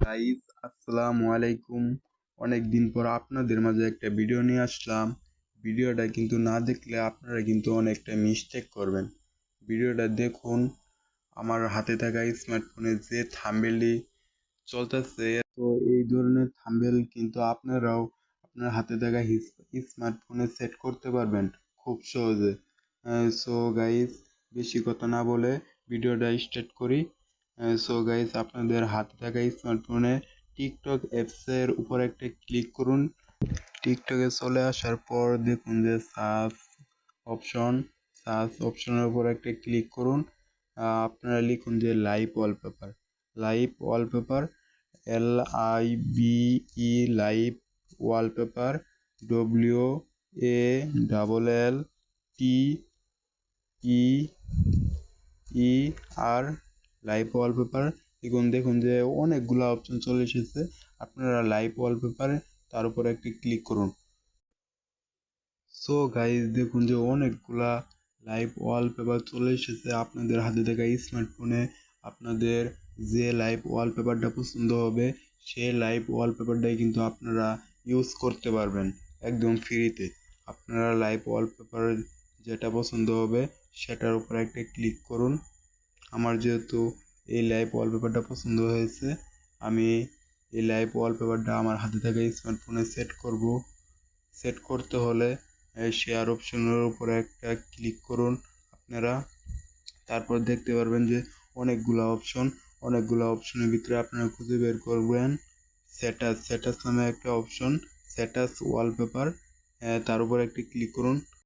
Guys, আসসালামু আলাইকুম। অনেক দিন পর আপনাদের মাঝে একটা ভিডিও নিয়ে আসলাম। ভিডিওটা কিন্তু না দেখলে আপনারা কিন্তু অনেকটা মিস্টেক করবেন। ভিডিওটা দেখুন। আমার হাতে থাকা স্মার্টফোনে যে থাম্বনেলটি চলতেছে, তো এই ধরনের থাম্বনেল কিন্তু আপনারাও আপনার হাতে থাকা স্মার্টফোনে সেট করতে পারবেন খুব সহজে। সো গাইস, বেশি কথা না বলে ভিডিওটা স্টার্ট করি। সো গাইস, আপনাদের হাতে থাকা স্মার্টফোনে টিকটক অ্যাপসের উপর একটা ক্লিক করুন। টিকটকে চলে আসার পর দেখুন যে অপশন সার্চ অপশনের উপর একটা ক্লিক করুন। আপনারা লিখুন যে live wallpaper, LIVE wallpaper, WALLPEPER, live wallpaper. দেখুন যে অনেকগুলো অপশন চলে এসেছে। আপনারা লাইভ ওয়ালপেপারে তার উপর একটি ক্লিক করুন। সো গাইজ, দেখুন যে অনেকগুলা লাইভ ওয়ালপেপার চলে এসেছে আপনাদের হাতে থাকা স্মার্টফোনে। আপনাদের যে লাইভ ওয়ালপেপারটা পছন্দ হবে সেই লাইভ ওয়ালপেপারটাই কিন্তু আপনারা ইউজ করতে পারবেন একদম ফ্রিতে। আপনারা লাইভ ওয়ালপেপার যেটা পছন্দ হবে সেটার উপর একটা ক্লিক করুন। আমার যেহেতু এই লাইভ ওয়ালপেপারটা পছন্দ হয়েছে, আমি এই লাইভ ওয়ালপেপারটা আমার হাতে থাকা স্মার্টফোনে সেট করব। সেট করতে হলে শেয়ার অপশনের উপরে একটা ক্লিক করুন আপনারা। তারপর দেখতে পারবেন যে অনেকগুলো অপশনের ভিতরে আপনারা খুঁজে বের করবেন স্ট্যাটাস নামে একটা অপশন, স্ট্যাটাস ওয়ালপেপার। তার উপর একটি ক্লিক করুন।